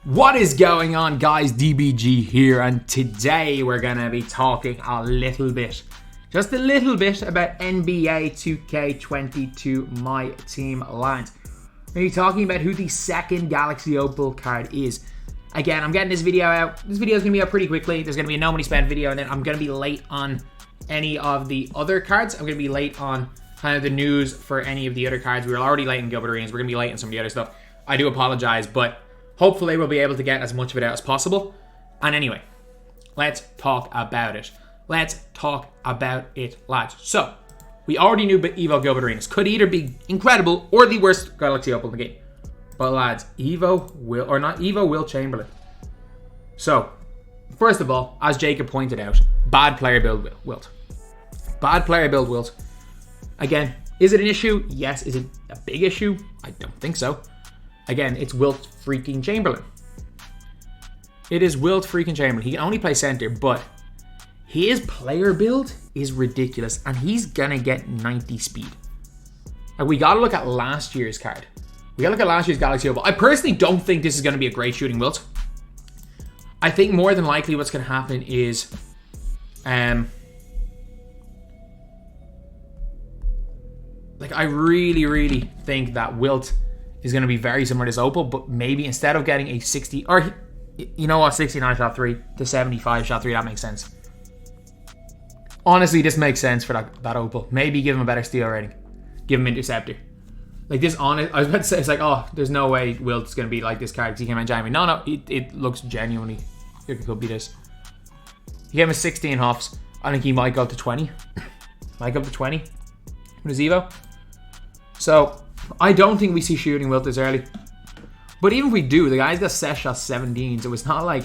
What is going on, guys? DBG here, and today we're gonna be talking a little bit, just a little bit, about NBA 2K22 MyTEAM land. We're gonna be talking about who the second Galaxy Opal card is. Again, I'm getting this video out. This video is gonna be out pretty quickly. There's gonna be a no money spent video, and then I'm gonna be late on any of the other cards. I'm gonna be late on kind of the news for any of the other cards. We were already late in Gilbert. We're gonna be late on some of the other stuff. I do apologize, but hopefully we'll be able to get as much of it out as possible. And anyway, let's talk about it. Let's talk about it, lads. So, we already knew EVO Gilbert could either be incredible or the worst Galaxy Opal in the game. But lads, WILT Chamberlain. So, first of all, as Jacob pointed out, bad player build Wilt. Bad player build Wilt. Again, is it an issue? Yes. Is it a big issue? I don't think so. Again, it's Wilt freaking Chamberlain. It is Wilt freaking Chamberlain. He can only play center, but his player build is ridiculous, and he's gonna get 90 speed. Like, we gotta look at last year's card. We gotta look at last year's Galaxy Opal. I personally don't think this is gonna be a great shooting Wilt. I think more than likely what's gonna happen is, like, I really think that Wilt is going to be very similar to this Opal, but maybe instead of getting a 60, or you know what, 69 shot 3 to 75 shot 3, that makes sense. Honestly, this makes sense for that Opal. Maybe give him a better steal rating. Give him interceptor. Like this, I was about to say, it's like, oh, there's no way Wilt's going to be like this card because he came in January. No, it looks genuinely, it could be this. He gave him 16 huffs. I think he might go up to 20. Might go up to 20 with his Evo. So, I don't think we see shooting Wilt this early. But even if we do, the guy's got set shot 17, so it's not like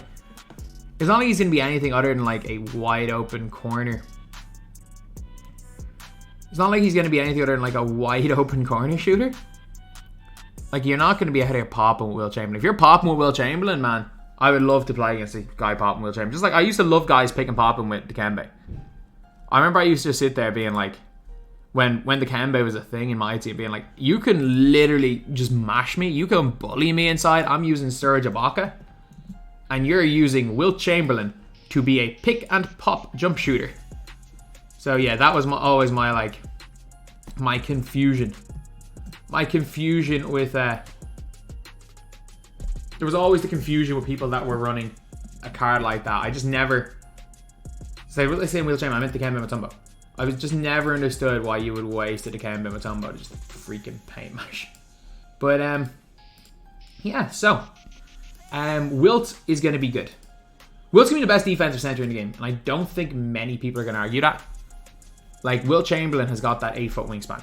he's going to be anything other than like a wide open corner. It's not like he's going to be anything other than like a wide open corner shooter. Like, you're not going to be ahead of popping with Wilt Chamberlain. If you're popping with Wilt Chamberlain, man, I would love to play against a guy popping with Wilt Chamberlain. Just like I used to love guys picking popping with Dikembe. I remember I used to sit there being like, when the Dikembe was a thing in my team, being like, you can literally just mash me. You can bully me inside. I'm using Serge Ibaka. And you're using Wilt Chamberlain to be a pick and pop jump shooter. So yeah, that was always my confusion. My confusion with... there was always the confusion with people that were running a card like that. I just never... Say Wilt Chamberlain, I meant Dikembe Mutombo. I was just never understood why you would waste a Dikembe Mutombo to just freaking paint mash. But, yeah, so, Wilt is going to be good. Wilt's going to be the best defensive center in the game, and I don't think many people are going to argue that. Like, Wilt Chamberlain has got that 8-foot wingspan.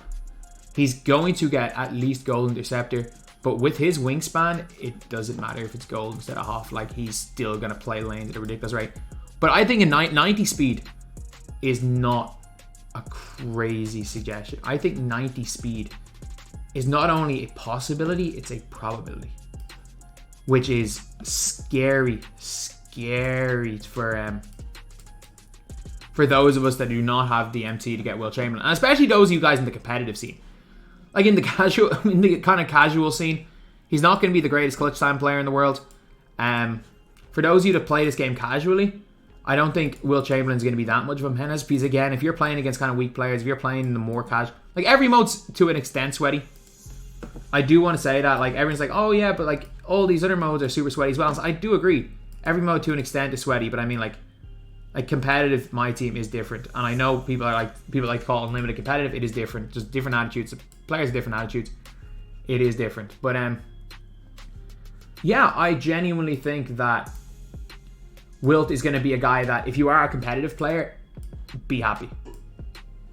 He's going to get at least gold interceptor, but with his wingspan, it doesn't matter if it's gold instead of half. Like, he's still going to play lanes at a ridiculous rate. But I think a 90 speed is not a crazy suggestion. I think 90 speed is not only a possibility, it's a probability, which is scary for those of us that do not have the MT to get Wilt Chamberlain, and especially those of you guys in the competitive scene. Like in the kind of casual scene, he's not going to be the greatest clutch time player in the world. For those of you that play this game casually, I don't think Wilt Chamberlain's going to be that much of a menace, because again, if you're playing against kind of weak players, if you're playing the more casual, like every mode's to an extent sweaty. I do want to say that, like, everyone's like, oh yeah, but like all these other modes are super sweaty as well. So I do agree, every mode to an extent is sweaty, but I mean like competitive MyTEAM is different, and I know people like to call it unlimited competitive. It is different, just different attitudes. Players have different attitudes. It is different, but yeah, I genuinely think that Wilt is going to be a guy that, if you are a competitive player, be happy.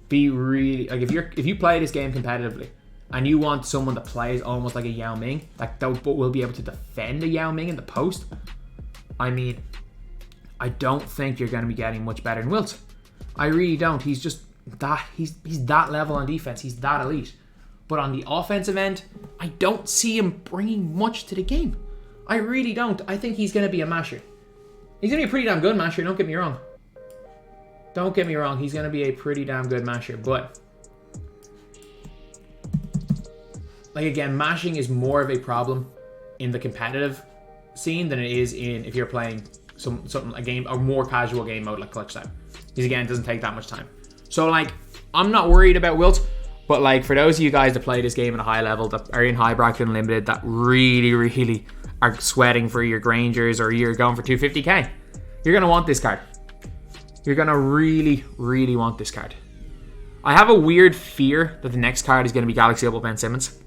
Be really, like, if you play this game competitively and you want someone that plays almost like a Yao Ming, like that will be able to defend a Yao Ming in the post, I mean, I don't think you're going to be getting much better than Wilt. I really don't. He's just that, he's that level on defense. He's that elite. But on the offensive end, I don't see him bringing much to the game. I really don't. I think he's going to be a masher. He's going to be a pretty damn good masher, don't get me wrong. Don't get me wrong, he's going to be a pretty damn good masher, but like, again, mashing is more of a problem in the competitive scene than it is in if you're playing a more casual game mode like Clutch Time. Because again, it doesn't take that much time. So like, I'm not worried about Wilt, but like for those of you guys that play this game at a high level, that are in high bracket unlimited, that really are sweating for your Grangers or you're going for 250k, you're gonna want this card. You're gonna really want this card. I have a weird fear that the next card is gonna be Galaxy Opal Ben Simmons.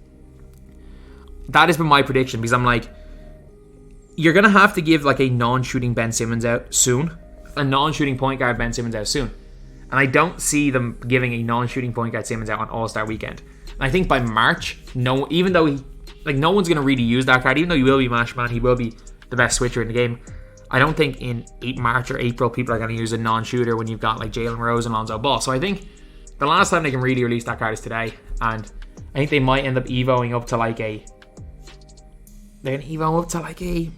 That has been my prediction, because I'm like, you're gonna have to give like a non-shooting Ben Simmons out soon, a non-shooting point guard Ben Simmons out soon. And I don't see them giving a non-shooting point guard Simmons out on All-Star Weekend. And I think by March, even though no one's going to really use that card, even though he will be Mash Man, he will be the best switcher in the game. I don't think in March or April people are going to use a non-shooter when you've got like Jalen Rose and Lonzo Ball. So I think the last time they can really release that card is today. And I think they might end up evoing up to like a... They're going to evo up to like a...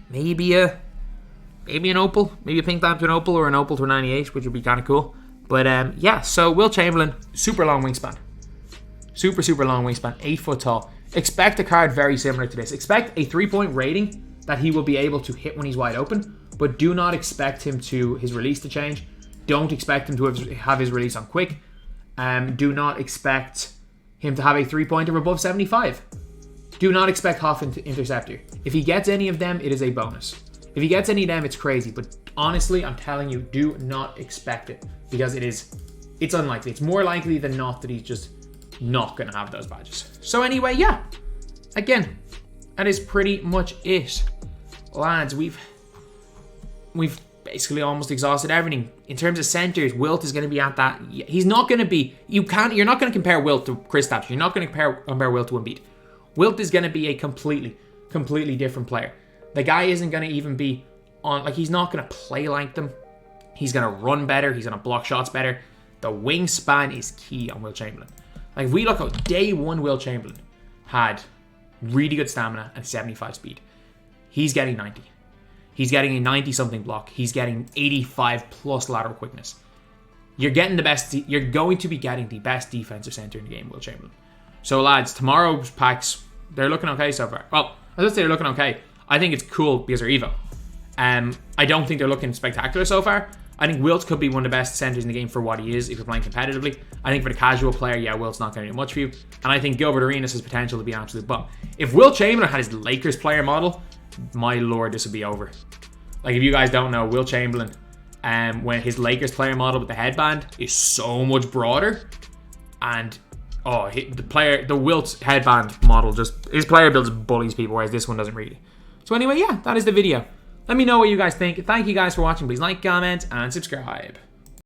Maybe an opal, maybe a pink diamond to an opal, or an opal to a 98, which would be kind of cool. But yeah, so Wilt Chamberlain, super long wingspan. Super long wingspan, 8 foot tall. Expect a card very similar to this. Expect a 3-point rating that he will be able to hit when he's wide open, but do not expect his release to change. Don't expect him to have his release on quick. Do not expect him to have a 3-pointer above 75. Do not expect Hoff Interceptor. If he gets any of them, it is a bonus. If he gets any of them, it's crazy. But honestly, I'm telling you, do not expect it, because it's unlikely. It's more likely than not that he's just not going to have those badges. So anyway, yeah. Again, that is pretty much it. Lads, we've basically almost exhausted everything. In terms of centers, Wilt is going to be at that. He's not going to be... You're not going to compare Wilt to Kristaps. You're not going to compare Wilt to Embiid. Wilt is going to be a completely different player. The guy isn't going to even be on... Like, he's not going to play like them. He's going to run better. He's going to block shots better. The wingspan is key on Wilt Chamberlain. Like, if we look at day one, Wilt Chamberlain had really good stamina and 75 speed. He's getting 90. He's getting a 90-something block. He's getting 85 plus lateral quickness. You're getting the best... You're going to be getting the best defensive center in the game, Wilt Chamberlain. So, lads, tomorrow's packs, they're looking okay so far. Well, I was going to say they're looking okay. I think it's cool because they're EVO. I don't think they're looking spectacular so far. I think Wilt could be one of the best centers in the game for what he is if you're playing competitively. I think for the casual player, yeah, Wilt's not going to do much for you. And I think Gilbert Arenas has potential to be an absolute bum. If Wilt Chamberlain had his Lakers player model, my lord, this would be over. Like, if you guys don't know, Wilt Chamberlain, when his Lakers player model with the headband is so much broader, and the Wilt headband model, just his player builds bullies people, whereas this one doesn't really. So anyway, yeah, that is the video. Let me know what you guys think. Thank you guys for watching. Please like, comment, and subscribe.